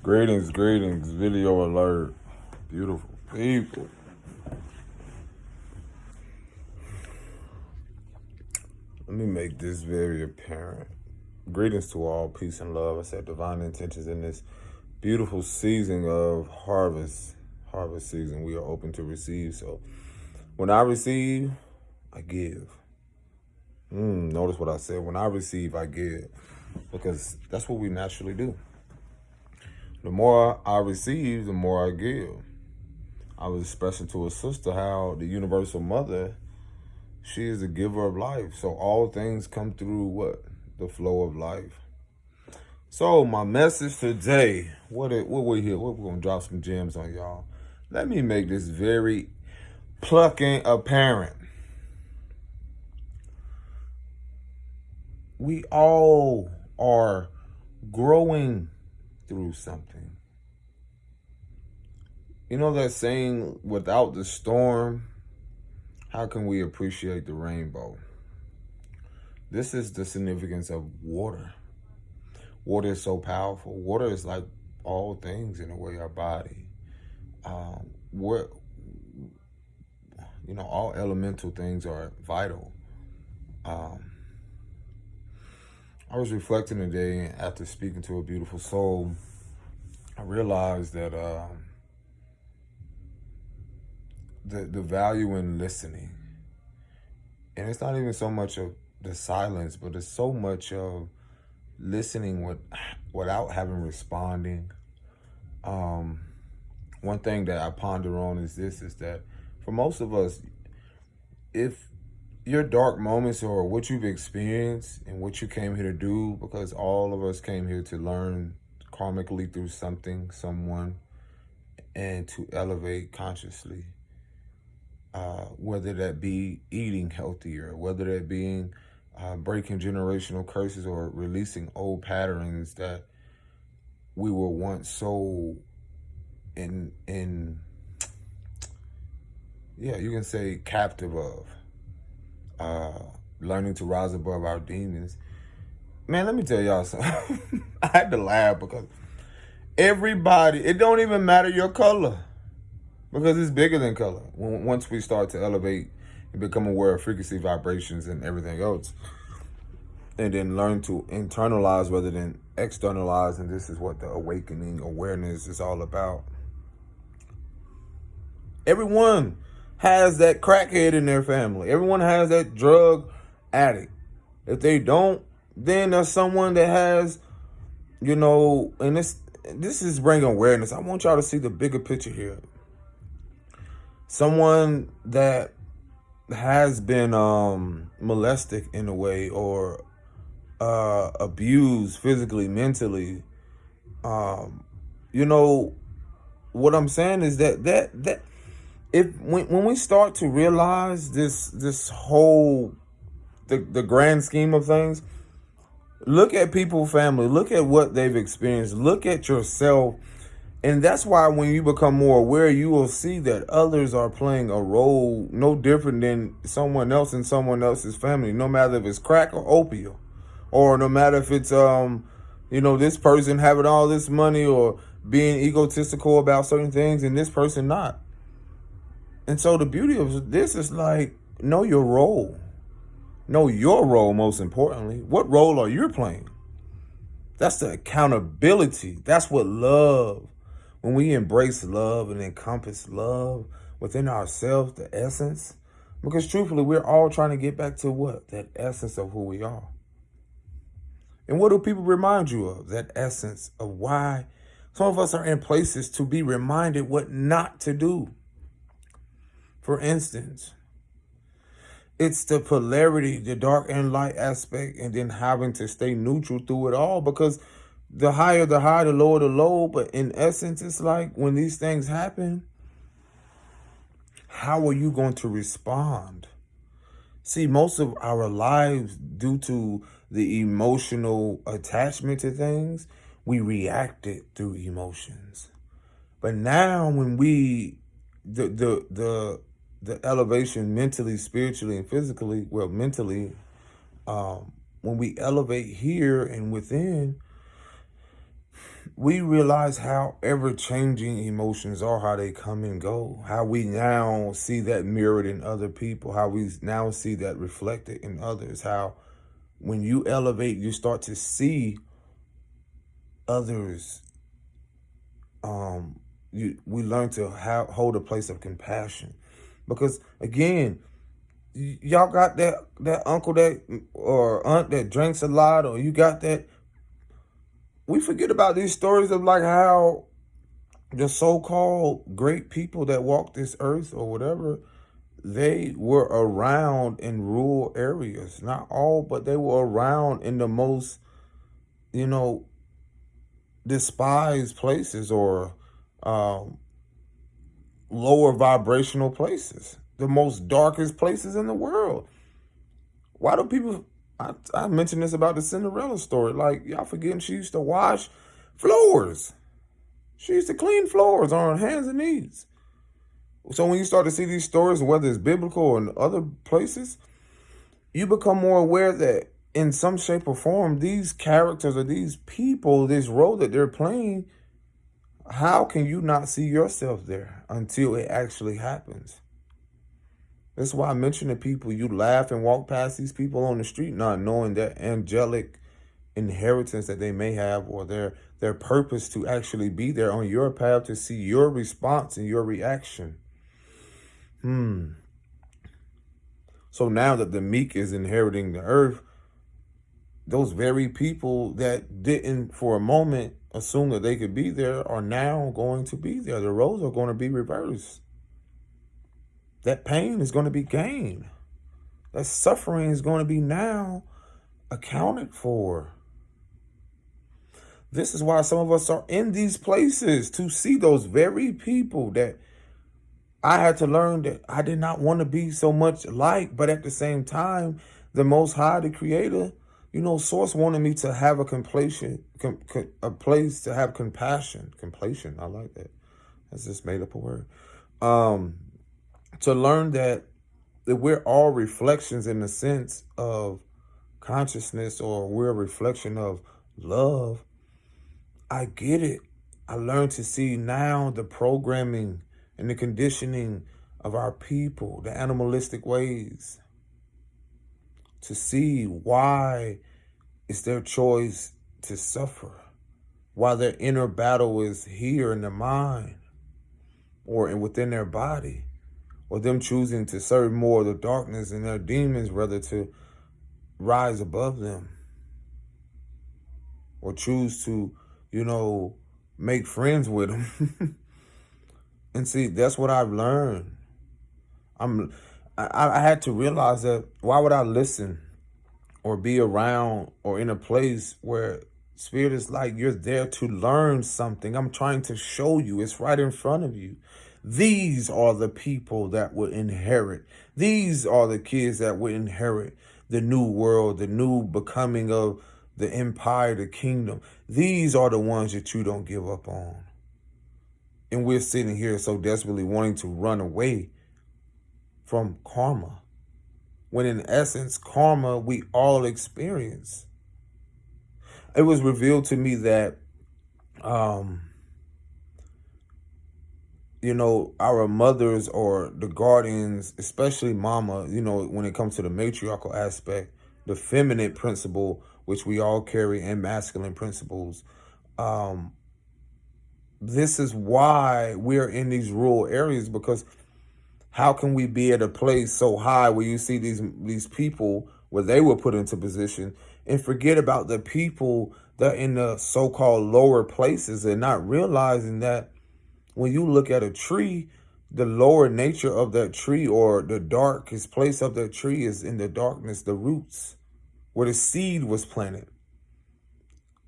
Greetings, video alert. Beautiful people. Let me make this very apparent. Greetings to all, peace and love. I said divine intentions in this beautiful season of harvest season. We are open to receive. So when I receive, I give. Notice what I said. When I receive, I give. Because that's what we naturally do. The more I receive, the more I give. I was expressing to a sister how the universal mother, she is the giver of life. So all things come through what? The flow of life. So my message today, what we here? We're gonna drop some gems on y'all. Let me make this very plucking apparent. We all are growing through something. You know that saying, without the storm, how can we appreciate the rainbow? This is the significance of water. Water is so powerful. Water is like all things in a way, our body. All elemental things are vital. I was reflecting today after speaking to a beautiful soul. I realized that the value in listening, and it's not even so much of the silence, but it's so much of listening without having responding. One thing that I ponder on is that for most of us, if your dark moments or what you've experienced and what you came here to do, because all of us came here to learn karmically through something, someone, and to elevate consciously, whether that be eating healthier, whether that being breaking generational curses or releasing old patterns that we were once so you can say captive of, learning to rise above our demons. Man, let me tell y'all something. I had to laugh because everybody, it don't even matter your color, because it's bigger than color. Once we start to elevate and become aware of frequency, vibrations, and everything else, and then learn to internalize rather than externalize, and this is what the awakening awareness is all about. Everyone has that crackhead in their family. Everyone has that drug addict. If they don't, then there's someone that has, and this is bringing awareness. I want y'all to see the bigger picture here. Someone that has been molested in a way, or abused physically, mentally. What I'm saying is that when we start to realize this whole the grand scheme of things, look at people's family, look at what they've experienced, look at yourself. And that's why when you become more aware, you will see that others are playing a role no different than someone else in someone else's family, no matter if it's crack or opium, or no matter if it's, this person having all this money or being egotistical about certain things and this person not. And so the beauty of this is like, know your role. Know your role, most importantly. What role are you playing? That's the accountability. That's what love. When we embrace love and encompass love within ourselves, the essence, because truthfully, we're all trying to get back to what? That essence of who we are. And what do people remind you of? That essence of why some of us are in places to be reminded what not to do. For instance, it's the polarity, the dark and light aspect, and then having to stay neutral through it all, because the higher the high, the lower the low. But in essence, it's like when these things happen, how are you going to respond? See, most of our lives, due to the emotional attachment to things, we reacted through emotions. But now when the elevation mentally, spiritually, and physically, mentally, when we elevate here and within, we realize how ever-changing emotions are, how they come and go, how we now see that mirrored in other people, how we now see that reflected in others, how when you elevate, you start to see others. We learn to hold a place of compassion, because again, y'all got that uncle that or aunt that drinks a lot, or you got that. We forget about these stories of like how the so-called great people that walk this earth or whatever, they were around in rural areas. Not all, but they were around in the most, you know, despised places, or um, lower vibrational places, the most darkest places in the world. Why do people? I mentioned this about the Cinderella story. Like, y'all forgetting she used to wash floors. She used to clean floors on her hands and knees. So when you start to see these stories, whether it's biblical or in other places, you become more aware that in some shape or form, these characters or these people, this role that they're playing, how can you not see yourself there until it actually happens? That's why I mention to people, you laugh and walk past these people on the street, not knowing that angelic inheritance that they may have, or their purpose to actually be there on your path to see your response and your reaction. So now that the meek is inheriting the earth, those very people that didn't for a moment assume that they could be there are now going to be there. The roles are going to be reversed. That pain is going to be gained. That suffering is going to be now accounted for. This is why some of us are in these places, to see those very people that I had to learn that I did not want to be so much like, but at the same time, the Most High, the Creator, Source wanted me to have a place to have compassion. Completion, I like that. That's just made up a word. To learn that we're all reflections in the sense of consciousness, or we're a reflection of love. I get it. I learned to see now the programming and the conditioning of our people, the animalistic ways, to see why it's their choice to suffer, why their inner battle is here in their mind or within their body, or them choosing to serve more of the darkness and their demons rather to rise above them, or choose to, make friends with them. And see, that's what I've learned. I had to realize that why would I listen or be around or in a place where Spirit is like, you're there to learn something. I'm trying to show you. It's right in front of you. These are the people that will inherit. These are the kids that will inherit the new world, the new becoming of the empire, the kingdom. These are the ones that you don't give up on. And we're sitting here so desperately wanting to run away from karma, when in essence, karma we all experience. It was revealed to me that, our mothers or the guardians, especially mama, when it comes to the matriarchal aspect, the feminine principle, which we all carry, and masculine principles, this is why we're in these rural areas, because how can we be at a place so high where you see these people where they were put into position, and forget about the people that are in the so-called lower places, and not realizing that when you look at a tree, the lower nature of that tree, or the darkest place of that tree, is in the darkness, the roots, where the seed was planted.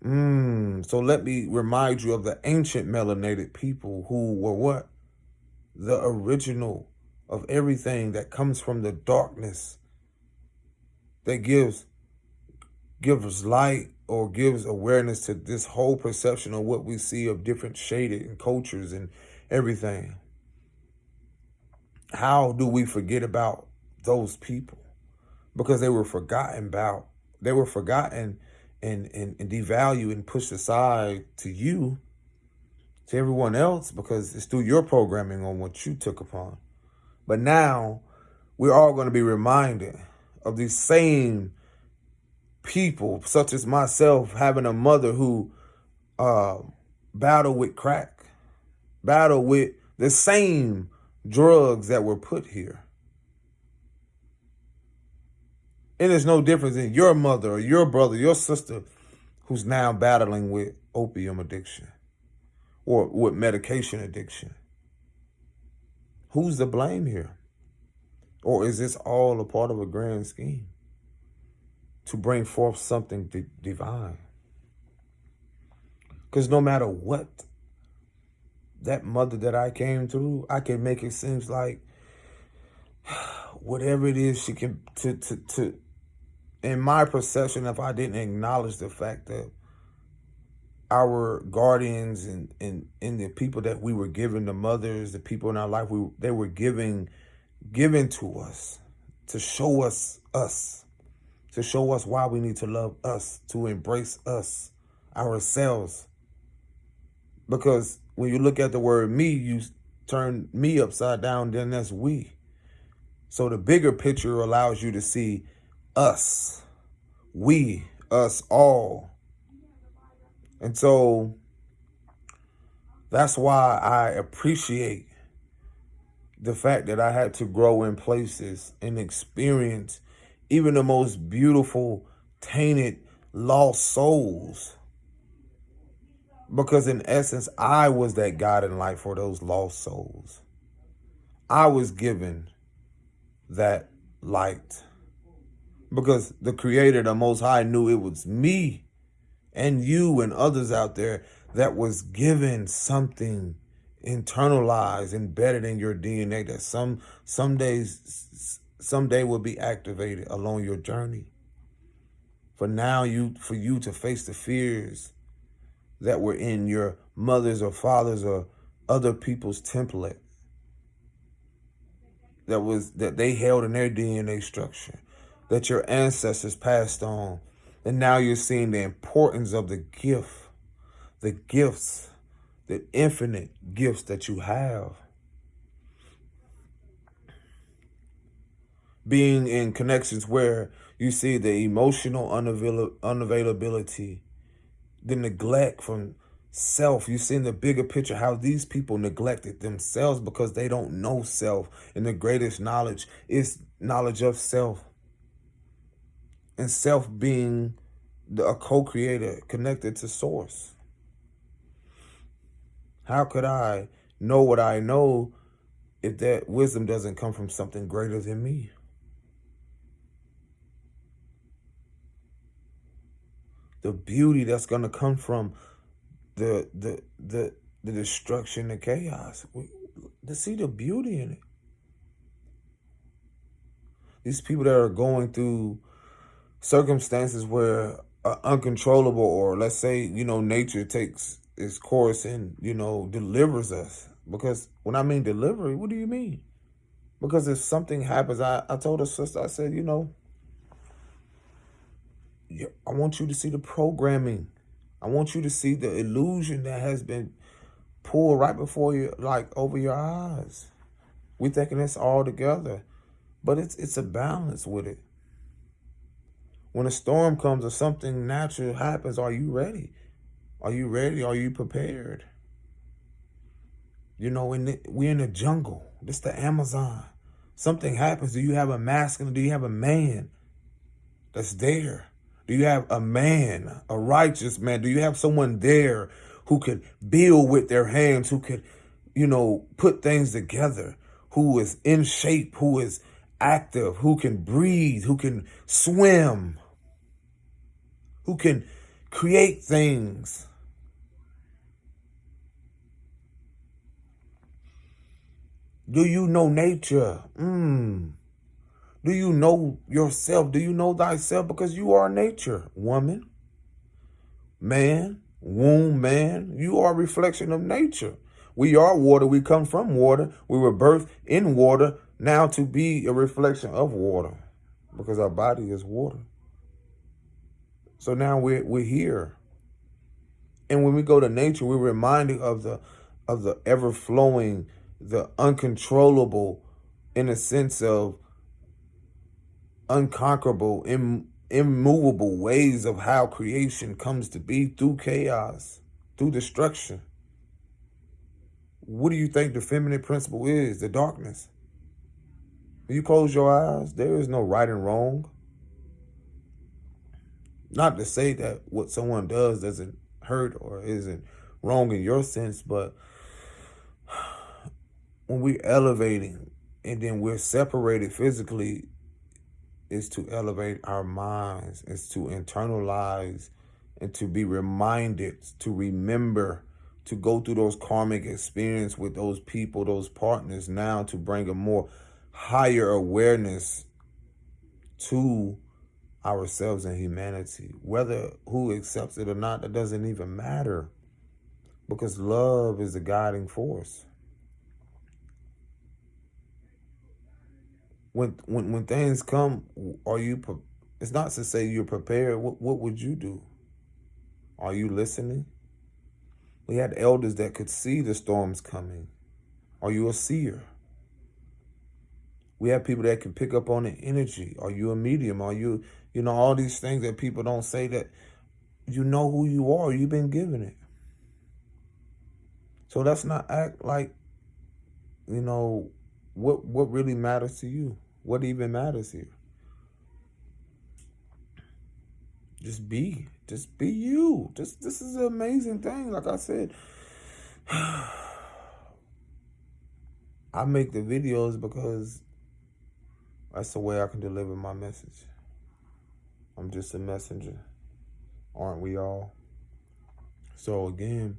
So let me remind you of the ancient melanated people who were what? The original of everything that comes from the darkness, that gives light or gives awareness to this whole perception of what we see of different shaded and cultures and everything. How do we forget about those people? Because they were forgotten about. They were forgotten and devalue and push aside to you, to everyone else, because it's through your programming on what you took upon. But now we're all going to be reminded of these same people, such as myself, having a mother who battled with crack, battled with the same drugs that were put here. And there's no difference in your mother or your brother, your sister, who's now battling with opium addiction or with medication addiction. Who's to blame here? Or is this all a part of a grand scheme to bring forth something divine? Because no matter what that mother that I came through, I can make it seem like whatever it is she can, to in my perception, if I didn't acknowledge the fact that our guardians and the people that we were given, the mothers, the people in our life, they were given to us to show us, to show us why we need to love us, to embrace us, ourselves. Because when you look at the word me, you turn me upside down, then that's we. So the bigger picture allows you to see us, we, us all. And so that's why I appreciate the fact that I had to grow in places and experience even the most beautiful, tainted, lost souls. Because in essence, I was that guiding light for those lost souls. I was given that light. Because the Creator, the Most High, knew it was me and you and others out there that was given something internalized, embedded in your DNA that someday will be activated along your journey. For you to face the fears that were in your mother's or father's or other people's template that they held in their DNA structure, that your ancestors passed on. And now you're seeing the importance of the gifts, the infinite gifts that you have. Being in connections where you see the emotional unavailability, the neglect from self. You see in the bigger picture how these people neglected themselves because they don't know self. And the greatest knowledge is knowledge of self. And self being a co-creator connected to source. How could I know what I know if that wisdom doesn't come from something greater than me? The beauty that's going to come from the destruction, the chaos. To see the beauty in it. These people that are going through circumstances where uncontrollable, or let's say, nature takes its course and, delivers us. Because when I mean delivery, what do you mean? Because if something happens, I told her sister, I said, I want you to see the programming. I want you to see the illusion that has been pulled right before you, like over your eyes. We're thinking it's all together, but it's a balance with it. When a storm comes or something natural happens, are you ready? Are you ready? Are you prepared? We're in the jungle. This is the Amazon. Something happens. Do you have a masculine? Do you have a man that's there? Do you have a man, a righteous man? Do you have someone there who could build with their hands, who could, put things together, who is in shape, who is active, who can breathe, who can swim, who can create things? Do you know nature? Do you know yourself? Do you know thyself? Because you are nature, woman, man, womb, man. You are a reflection of nature. We are water. We come from water. We were birthed in water, now to be a reflection of water, because our body is water. So now we're here. And when we go to nature, we're reminded of the ever flowing, the uncontrollable, in a sense of unconquerable, immovable ways of how creation comes to be through chaos, through destruction. What do you think the feminine principle is? The darkness. When you close your eyes, there is no right and wrong. Not to say that what someone does doesn't hurt or isn't wrong in your sense, but when we're elevating and then we're separated physically, is to elevate our minds, is to internalize and to be reminded, to remember, to go through those karmic experience with those people, those partners now, to bring a more higher awareness to ourselves and humanity. Whether who accepts it or not, that doesn't even matter, because love is the guiding force. When things come, are you? It's not to say you're prepared. What would you do? Are you listening? We had elders that could see the storms coming. Are you a seer? We have people that can pick up on the energy. Are you a medium? Are you, all these things that people don't say, that you know who you are. You've been given it. So let's not act like, what really matters to you. What even matters here? Just be you. This is an amazing thing. Like I said, I make the videos because that's the way I can deliver my message. I'm just a messenger. Aren't we all? So again,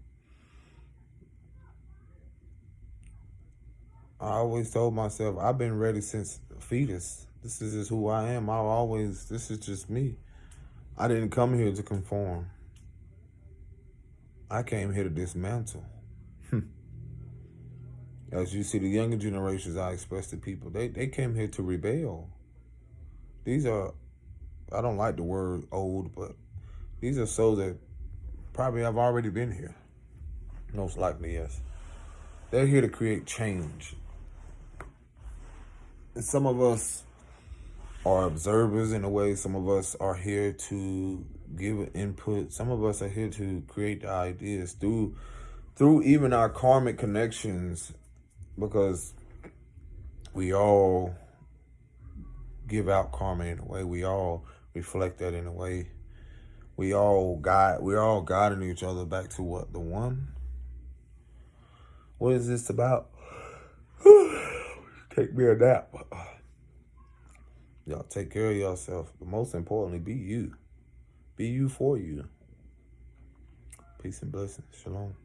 I always told myself, I've been ready since fetus. This is just who I am. This is just me. I didn't come here to conform. I came here to dismantle. As you see, the younger generations, I express to people, they came here to rebel. These are, I don't like the word old, but these are souls that probably have already been here. Most likely, yes. They're here to create change. And some of us are observers in a way. Some of us are here to give input. Some of us are here to create the ideas through even our karmic connections, because we all give out karma in a way. We all reflect that in a way. We're all guiding each other back to what? The one? What is this about? Take me a nap. Y'all take care of yourself. But most importantly, be you. Be you for you. Peace and blessings. Shalom.